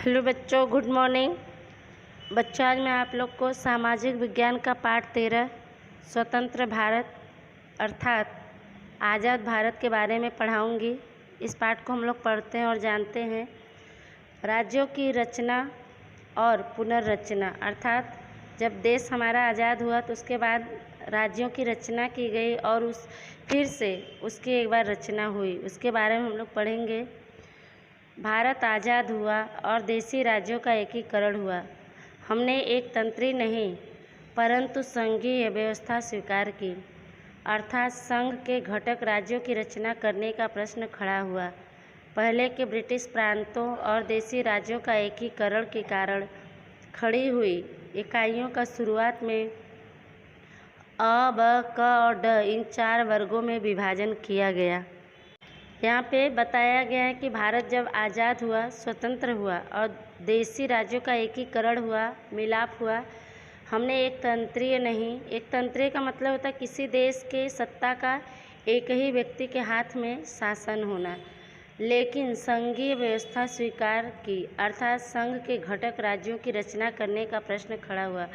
Hello बच्चों, good morning. बच्चों, आज मैं आप लोग को सामाजिक विज्ञान का पाठ 13 स्वतंत्र भारत अर्थात आज़ाद भारत के बारे में पढ़ाऊंगी। इस पाठ को हम लोग पढ़ते हैं और जानते हैं। राज्यों की रचना और पुनर्रचना अर्थात जब देश हमारा आज़ाद हुआ तो उसके बाद राज्यों की रचना की गई और फिर से उसकी एक बार रचना हुई, उसके बारे में हम लोग पढ़ेंगे। भारत आज़ाद हुआ और देशी राज्यों का एकीकरण हुआ। हमने एक तंत्री नहीं परंतु संघीय व्यवस्था स्वीकार की अर्थात संघ के घटक राज्यों की रचना करने का प्रश्न खड़ा हुआ। पहले के ब्रिटिश प्रांतों और देशी राज्यों का एकीकरण के कारण खड़ी हुई इकाइयों का शुरुआत में अ, ब, क और ड इन 4 वर्गों में विभाजन किया गया। यहाँ पे बताया गया है कि भारत जब आज़ाद हुआ, स्वतंत्र हुआ और देशी राज्यों का एकीकरण हुआ, मिलाप हुआ, हमने एक तंत्रीय नहीं, एक तंत्रीय का मतलब होता है किसी देश के सत्ता का एक ही व्यक्ति के हाथ में शासन होना, लेकिन संघीय व्यवस्था स्वीकार की अर्थात संघ के घटक राज्यों की रचना करने का प्रश्न खड़ा हुआ।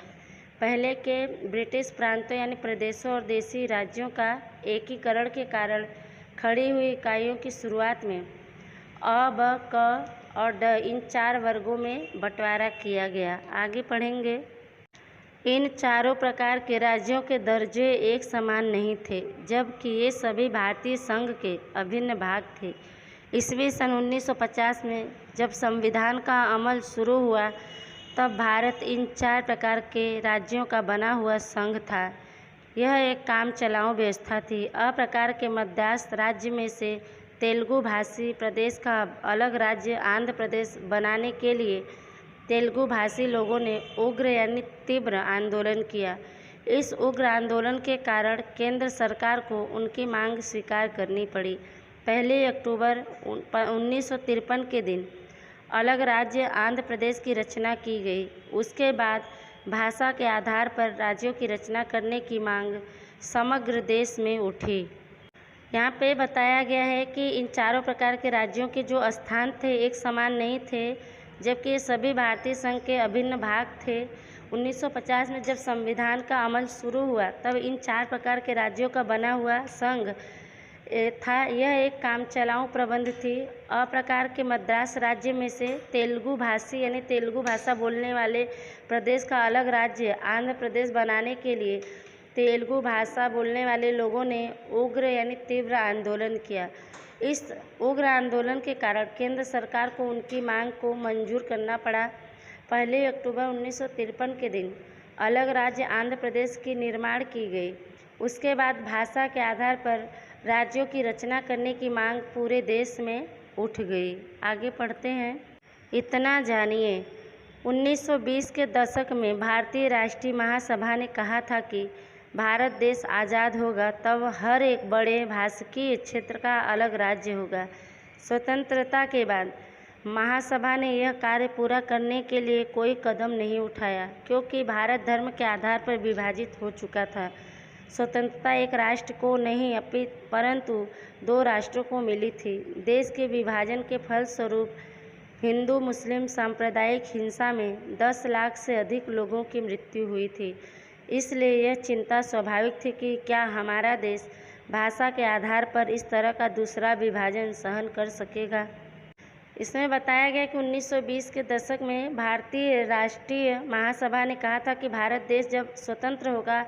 पहले के ब्रिटिश प्रांतों यानी प्रदेशों और देशी राज्यों का एकीकरण के कारण खड़ी हुई इकाइयों की शुरुआत में अ, ब, क और ड इन 4 वर्गों में बंटवारा किया गया। आगे पढ़ेंगे। इन चारों प्रकार के राज्यों के दर्जे एक समान नहीं थे, जबकि ये सभी भारतीय संघ के अभिन्न भाग थे। ईस्वी सन 1950 में जब संविधान का अमल शुरू हुआ तब भारत इन 4 प्रकार के राज्यों का बना हुआ संघ था। यह एक काम चलाऊ व्यवस्था थी। अ प्रकार के मध्यस्थ राज्य में से तेलुगु भाषी प्रदेश का अलग राज्य आंध्र प्रदेश बनाने के लिए तेलुगु भाषी लोगों ने उग्र यानी तीव्र आंदोलन किया। इस उग्र आंदोलन के कारण केंद्र सरकार को उनकी मांग स्वीकार करनी पड़ी। 1 अक्टूबर 1953 के दिन अलग राज्य आंध्र प्रदेश की रचना की गई। उसके बाद भाषा के आधार पर राज्यों की रचना करने की मांग समग्र देश में उठी। यहाँ पे बताया गया है कि इन चारों प्रकार के राज्यों के जो स्थान थे एक समान नहीं थे, जबकि ये सभी भारतीय संघ के अभिन्न भाग थे। 1950 में जब संविधान का अमल शुरू हुआ तब इन 4 प्रकार के राज्यों का बना हुआ संघ था। यह एक काम चलाऊ प्रबंध थी। अ प्रकार के मद्रास राज्य में से तेलुगु भाषी यानी तेलुगु भाषा बोलने वाले प्रदेश का अलग राज्य आंध्र प्रदेश बनाने के लिए तेलुगु भाषा बोलने वाले लोगों ने उग्र यानी तीव्र आंदोलन किया। इस उग्र आंदोलन के कारण केंद्र सरकार को उनकी मांग को मंजूर करना पड़ा। 1 अक्टूबर 1953 के दिन अलग राज्य आंध्र प्रदेश की निर्माण की गई। उसके बाद भाषा के आधार पर राज्यों की रचना करने की मांग पूरे देश में उठ गई। आगे पढ़ते हैं। इतना जानिए। 1920 के दशक में भारतीय राष्ट्रीय महासभा ने कहा था कि भारत देश आज़ाद होगा तब हर एक बड़े भाषाकीय क्षेत्र का अलग राज्य होगा। स्वतंत्रता के बाद महासभा ने यह कार्य पूरा करने के लिए कोई कदम नहीं उठाया, क्योंकि भारत धर्म के आधार पर विभाजित हो चुका था। स्वतंत्रता एक राष्ट्र को नहीं परंतु 2 राष्ट्रों को मिली थी। देश के विभाजन के फलस्वरूप हिंदू मुस्लिम सांप्रदायिक हिंसा में 10 लाख से अधिक लोगों की मृत्यु हुई थी। इसलिए यह चिंता स्वाभाविक थी कि क्या हमारा देश भाषा के आधार पर इस तरह का दूसरा विभाजन सहन कर सकेगा। इसमें बताया गया कि 1920 के दशक में भारतीय राष्ट्रीय महासभा ने कहा था कि भारत देश जब स्वतंत्र होगा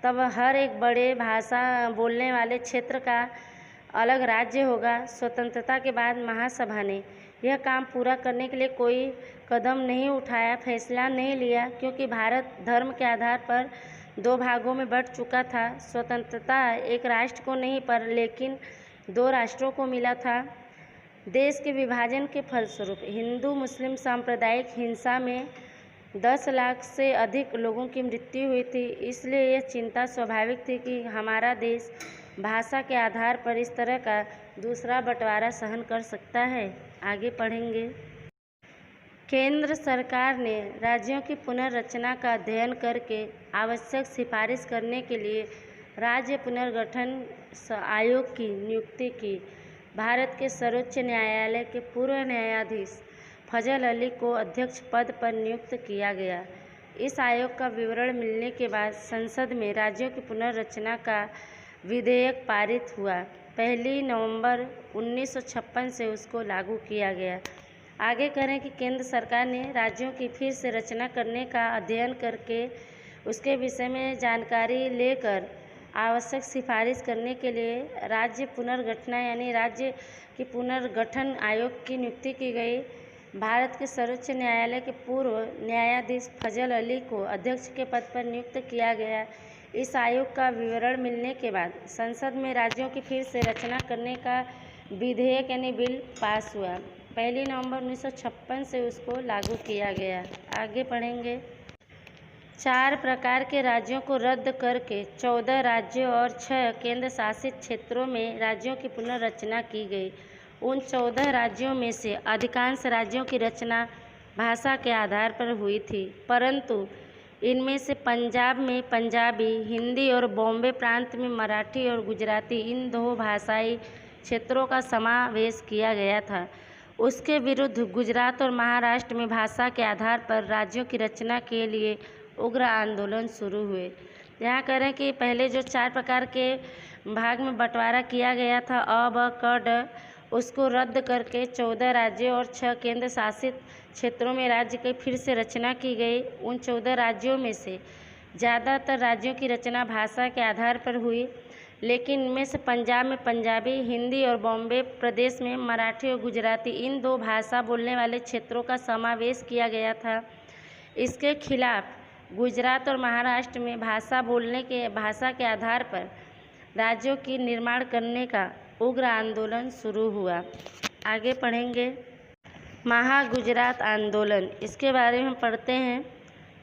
तब हर एक बड़े भाषा बोलने वाले क्षेत्र का अलग राज्य होगा। स्वतंत्रता के बाद महासभा ने यह काम पूरा करने के लिए कोई कदम नहीं उठाया, फैसला नहीं लिया, क्योंकि भारत धर्म के आधार पर 2 भागों में बंट चुका था। स्वतंत्रता एक राष्ट्र को नहीं पर लेकिन 2 राष्ट्रों को मिला था। देश के विभाजन के फलस्वरूप हिंदू मुस्लिम सांप्रदायिक हिंसा में 10 लाख से अधिक लोगों की मृत्यु हुई थी। इसलिए यह चिंता स्वाभाविक थी कि हमारा देश भाषा के आधार पर इस तरह का दूसरा बंटवारा सहन कर सकता है। आगे पढ़ेंगे। केंद्र सरकार ने राज्यों की पुनर्रचना का अध्ययन करके आवश्यक सिफारिश करने के लिए राज्य पुनर्गठन आयोग की नियुक्ति की। भारत के सर्वोच्च न्यायालय के पूर्व न्यायाधीश फजल अली को अध्यक्ष पद पर नियुक्त किया गया। इस आयोग का विवरण मिलने के बाद संसद में राज्यों की पुनर्रचना का विधेयक पारित हुआ। 1 नवंबर 1956 से उसको लागू किया गया। आगे करें कि केंद्र सरकार ने राज्यों की फिर से रचना करने का अध्ययन करके उसके विषय में जानकारी लेकर आवश्यक सिफारिश करने के लिए राज्य पुनर्गठन यानी राज्य की पुनर्गठन आयोग की नियुक्ति की गई। भारत के सर्वोच्च न्यायालय के पूर्व न्यायाधीश फजल अली को अध्यक्ष के पद पर नियुक्त किया गया। इस आयोग का विवरण मिलने के बाद संसद में राज्यों की फिर से रचना करने का विधेयक यानी बिल पास हुआ। 1 नवंबर 1956 से उसको लागू किया गया। आगे पढ़ेंगे। 4 प्रकार के राज्यों को रद्द करके 14 राज्यों और 6 केंद्र शासित क्षेत्रों में राज्यों की पुनर्रचना की गई। उन 14 राज्यों में से अधिकांश राज्यों की रचना भाषा के आधार पर हुई थी, परंतु इनमें से पंजाब में पंजाबी, हिंदी और बॉम्बे प्रांत में मराठी और गुजराती इन 2 भाषाई क्षेत्रों का समावेश किया गया था। उसके विरुद्ध गुजरात और महाराष्ट्र में भाषा के आधार पर राज्यों की रचना के लिए उग्र आंदोलन शुरू हुए। यहाँ करें कि पहले जो 4 प्रकार के भाग में बंटवारा किया गया था अ, ब, क, ड, उसको रद्द करके 14 राज्यों और 6 केंद्र शासित क्षेत्रों में राज्य की फिर से रचना की गई। उन 14 राज्यों में से ज़्यादातर राज्यों की रचना भाषा के आधार पर हुई, लेकिन इनमें से पंजाब में पंजाबी, हिंदी और बॉम्बे प्रदेश में मराठी और गुजराती इन 2 भाषा बोलने वाले क्षेत्रों का समावेश किया गया था। इसके खिलाफ गुजरात और महाराष्ट्र में भाषा के आधार पर राज्यों की निर्माण करने का उग्र आंदोलन शुरू हुआ। आगे पढ़ेंगे। महागुजरात आंदोलन, इसके बारे में हम पढ़ते हैं।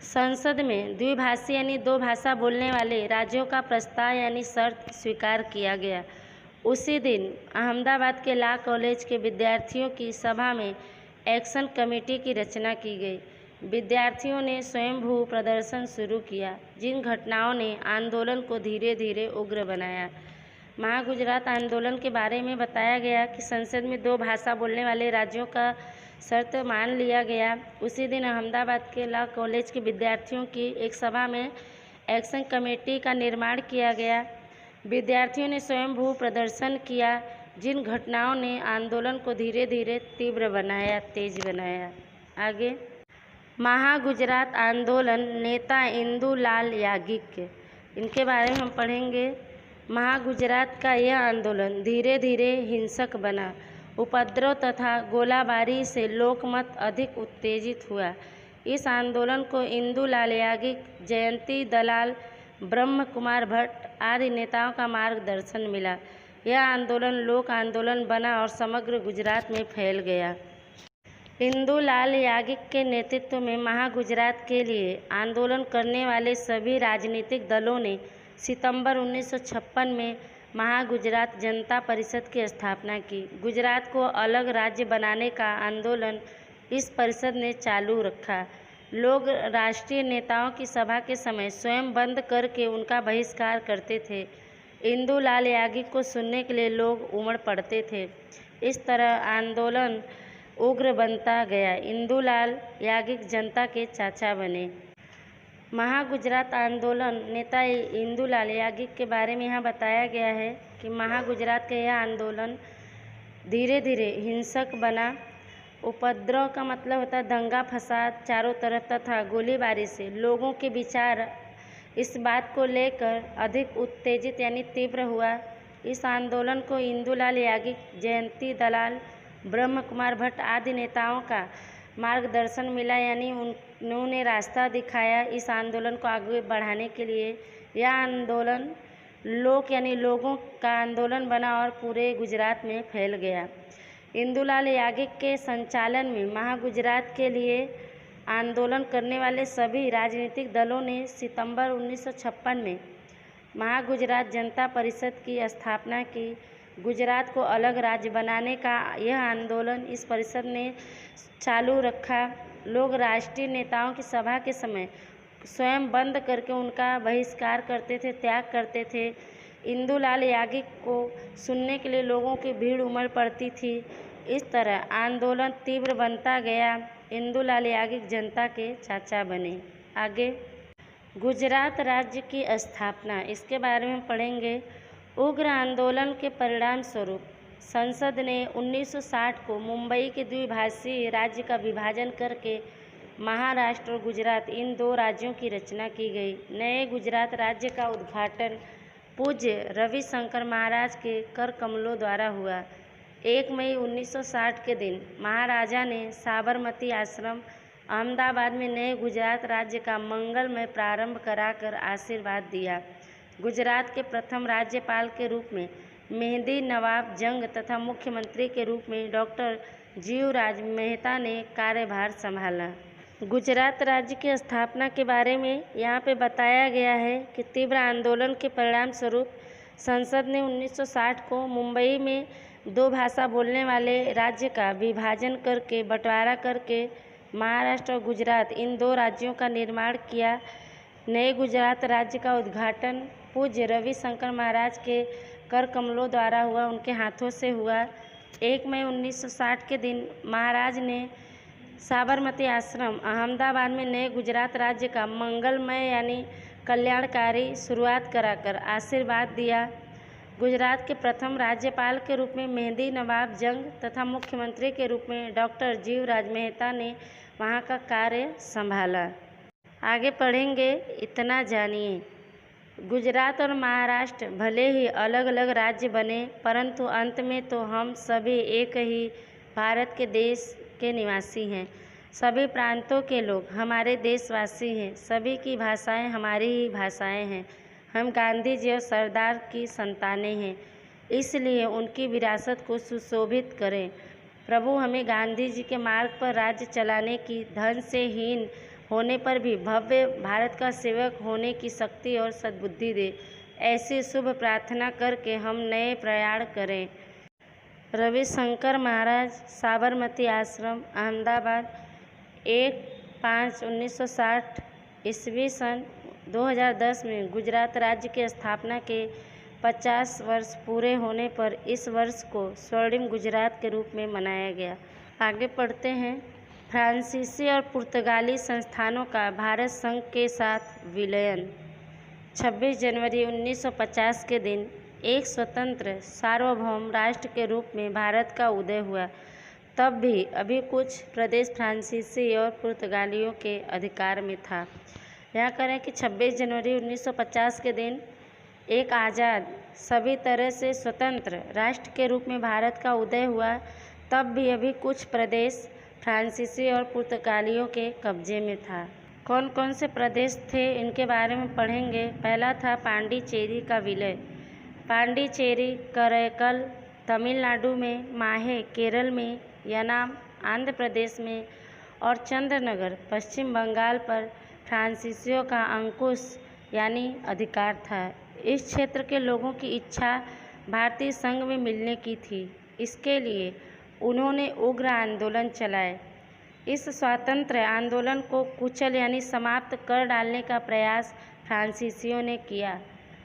संसद में द्विभाषी यानी 2 भाषा बोलने वाले राज्यों का प्रस्ताव यानी शर्त स्वीकार किया गया। उसी दिन अहमदाबाद के लॉ कॉलेज के विद्यार्थियों की सभा में एक्शन कमेटी की रचना की गई। विद्यार्थियों ने स्वयंभू प्रदर्शन शुरू किया, जिन घटनाओं ने आंदोलन को धीरे धीरे उग्र बनाया। महागुजरात आंदोलन के बारे में बताया गया कि संसद में 2 भाषा बोलने वाले राज्यों का शर्त मान लिया गया। उसी दिन अहमदाबाद के लॉ कॉलेज के विद्यार्थियों की एक सभा में एक्शन कमेटी का निर्माण किया गया। विद्यार्थियों ने स्वयंभू प्रदर्शन किया, जिन घटनाओं ने आंदोलन को धीरे धीरे तीव्र बनाया, तेज बनाया। आगे। महागुजरात आंदोलन, नेता इंदुलाल याज्ञिक, इनके बारे में हम पढ़ेंगे। महागुजरात का यह आंदोलन धीरे धीरे हिंसक बना। उपद्रव तथा गोलाबारी से लोकमत अधिक उत्तेजित हुआ। इस आंदोलन को इंदुलाल याज्ञिक, जयंती दलाल, ब्रह्म कुमार भट्ट आदि नेताओं का मार्गदर्शन मिला। यह आंदोलन लोक आंदोलन बना और समग्र गुजरात में फैल गया। इंदुलाल याज्ञिक के नेतृत्व में महागुजरात के लिए आंदोलन करने वाले सभी राजनीतिक दलों ने सितंबर 1956 में महागुजरात जनता परिषद की स्थापना की। गुजरात को अलग राज्य बनाने का आंदोलन इस परिषद ने चालू रखा। लोग राष्ट्रीय नेताओं की सभा के समय स्वयं बंद करके उनका बहिष्कार करते थे। इंदुलाल याज्ञिक को सुनने के लिए लोग उमड़ पड़ते थे। इस तरह आंदोलन उग्र बनता गया। इंदुलाल याज्ञिक जनता के चाचा बने। महागुजरात आंदोलन, नेता इंदुलाल याज्ञिक के बारे में यहाँ बताया गया है कि महागुजरात का यह आंदोलन धीरे धीरे हिंसक बना। उपद्रव का मतलब होता है दंगा फसाद चारों तरफ तथा गोलीबारी से लोगों के विचार इस बात को लेकर अधिक उत्तेजित यानी तीव्र हुआ। इस आंदोलन को इंदुलाल याज्ञिक, जयंती दलाल, ब्रह्म कुमार भट्ट आदि नेताओं का मार्गदर्शन मिला, यानी उन्होंने रास्ता दिखाया इस आंदोलन को आगे बढ़ाने के लिए। यह आंदोलन लोगों का आंदोलन बना और पूरे गुजरात में फैल गया। इंदुलाल याज्ञिक के संचालन में महागुजरात के लिए आंदोलन करने वाले सभी राजनीतिक दलों ने सितंबर 1956 में महागुजरात जनता परिषद की स्थापना की। गुजरात को अलग राज्य बनाने का यह आंदोलन इस परिषद ने चालू रखा। लोग राष्ट्रीय नेताओं की सभा के समय स्वयं बंद करके उनका बहिष्कार करते थे, त्याग करते थे। इंदुलाल याज्ञिक को सुनने के लिए लोगों की भीड़ उमड़ पड़ती थी। इस तरह आंदोलन तीव्र बनता गया। इंदुलाल याग्निक जनता के चाचा बने। आगे गुजरात राज्य की स्थापना, इसके बारे में पढ़ेंगे। उग्र आंदोलन के परिणाम स्वरूप संसद ने 1960 को मुंबई के द्विभाषीय राज्य का विभाजन करके महाराष्ट्र और गुजरात, इन दो राज्यों की रचना की गई। नए गुजरात राज्य का उद्घाटन पूज्य रविशंकर महाराज के कर कमलों द्वारा हुआ। 1 मई 1960 के दिन महाराजा ने साबरमती आश्रम अहमदाबाद में नए गुजरात राज्य का मंगलमय प्रारंभ कराकर आशीर्वाद दिया। गुजरात के प्रथम राज्यपाल के रूप में मेहंदी नवाब जंग तथा मुख्यमंत्री के रूप में डॉक्टर जीवराज मेहता ने कार्यभार संभाला। गुजरात राज्य की स्थापना के बारे में यहाँ पे बताया गया है कि तीव्र आंदोलन के परिणाम स्वरूप संसद ने 1960 को मुंबई में दो भाषा बोलने वाले राज्य का विभाजन करके बंटवारा करके महाराष्ट्र और गुजरात, इन दो राज्यों का निर्माण किया। नए गुजरात राज्य का उद्घाटन पूज्य रविशंकर महाराज के कर कमलों द्वारा हुआ, उनके हाथों से हुआ। 1 मई 1960 के दिन महाराज ने साबरमती आश्रम अहमदाबाद में नए गुजरात राज्य का मंगलमय यानी कल्याणकारी शुरुआत कराकर आशीर्वाद दिया। गुजरात के प्रथम राज्यपाल के रूप में मेहंदी नवाब जंग तथा मुख्यमंत्री के रूप में डॉक्टर जीवराज मेहता ने वहाँ का कार्य संभाला। आगे पढ़ेंगे। इतना जानिए। गुजरात और महाराष्ट्र भले ही अलग अलग राज्य बने, परंतु अंत में तो हम सभी एक ही भारत के देश के निवासी हैं। सभी प्रांतों के लोग हमारे देशवासी हैं। सभी की भाषाएं हमारी ही भाषाएं हैं। हम गांधी जी और सरदार की संतानें हैं, इसलिए उनकी विरासत को सुशोभित करें। प्रभु हमें गांधी जी के मार्ग पर राज्य चलाने की, धन से हीन होने पर भी भव्य भारत का सेवक होने की शक्ति और सद्बुद्धि दे। ऐसी शुभ प्रार्थना करके हम नए प्रयाण करें। रविशंकर महाराज, साबरमती आश्रम, अहमदाबाद, 1/5/1960 ईस्वी सन 2010 में गुजरात राज्य की स्थापना के 50 वर्ष पूरे होने पर इस वर्ष को स्वर्णिम गुजरात के रूप में मनाया गया। आगे पढ़ते हैं। फ्रांसीसी और पुर्तगाली संस्थानों का भारत संघ के साथ विलयन। 26 जनवरी 1950 के दिन एक स्वतंत्र सार्वभौम राष्ट्र के रूप में भारत का उदय हुआ। तब भी अभी कुछ प्रदेश फ्रांसीसी और पुर्तगालियों के अधिकार में था। यहाँ करें कि 26 जनवरी 1950 के दिन एक आज़ाद, सभी तरह से स्वतंत्र राष्ट्र के रूप में भारत का उदय हुआ। तब भी अभी कुछ प्रदेश फ्रांसीसी और पुर्तगालियों के कब्जे में था। कौन कौन से प्रदेश थे, इनके बारे में पढ़ेंगे। पहला था पांडिचेरी का विलय। पांडिचेरी करैकल तमिलनाडु में, माहे केरल में, यनाम आंध्र प्रदेश में और चंद्रनगर पश्चिम बंगाल पर फ्रांसीसियों का अंकुश यानी अधिकार था। इस क्षेत्र के लोगों की इच्छा भारतीय संघ में मिलने की थी। इसके लिए उन्होंने उग्र आंदोलन चलाए। इस स्वतंत्र आंदोलन को कुचल यानी समाप्त कर डालने का प्रयास फ्रांसीसियों ने किया।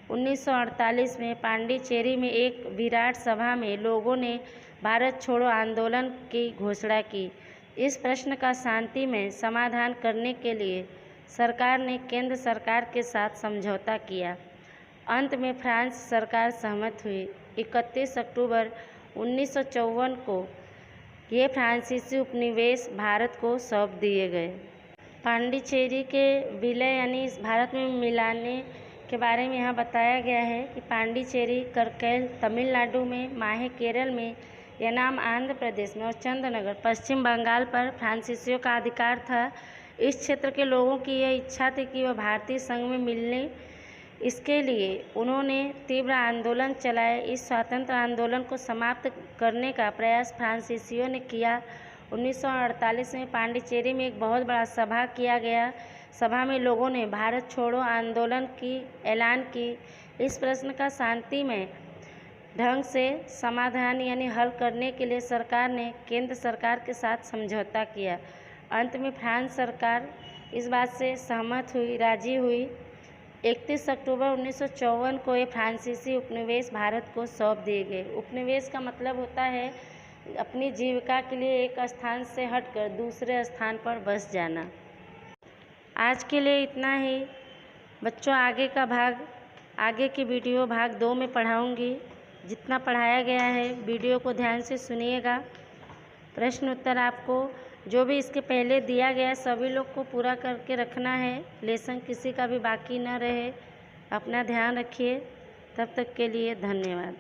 1948 में पांडिचेरी में एक विराट सभा में लोगों ने भारत छोड़ो आंदोलन की घोषणा की। इस प्रश्न का शांतिमय समाधान करने के लिए सरकार ने केंद्र सरकार के साथ समझौता किया। अंत में फ्रांस सरकार सहमत हुई। 31 अक्टूबर 1954 को ये फ्रांसीसी उपनिवेश भारत को सौंप दिए गए। पांडिचेरी के विलय यानी भारत में मिलाने के बारे में यहाँ बताया गया है कि पांडिचेरी करकैल तमिलनाडु में, माहे केरल में, यनाम आंध्र प्रदेश में और चंद्रनगर पश्चिम बंगाल पर फ्रांसीसियों का अधिकार था। इस क्षेत्र के लोगों की यह इच्छा थी कि वह भारतीय संघ में मिलने। इसके लिए उन्होंने तीव्र आंदोलन चलाए। इस स्वतंत्र आंदोलन को समाप्त करने का प्रयास फ्रांसीसियों ने किया। 1948 में पांडिचेरी में एक बहुत बड़ा सभा किया गया। सभा में लोगों ने भारत छोड़ो आंदोलन की ऐलान की। इस प्रश्न का शांतिमय ढंग से समाधान यानी हल करने के लिए सरकार ने केंद्र सरकार के साथ समझौता किया। अंत में फ्रांस सरकार इस बात से सहमत हुई, राजी हुई। 31 अक्टूबर 1954 को ये फ्रांसीसी उपनिवेश भारत को सौंप दिए गए। उपनिवेश का मतलब होता है अपनी जीविका के लिए एक स्थान से हटकर दूसरे स्थान पर बस जाना। आज के लिए इतना ही। बच्चों, आगे की वीडियो भाग 2 में पढ़ाऊँगी। जितना पढ़ाया गया है वीडियो को ध्यान से सुनिएगा। प्रश्न उत्तर आपको जो भी इसके पहले दिया गया सभी लोग को पूरा करके रखना है। लेसन किसी का भी बाकी न रहे। अपना ध्यान रखिए। तब तक के लिए धन्यवाद।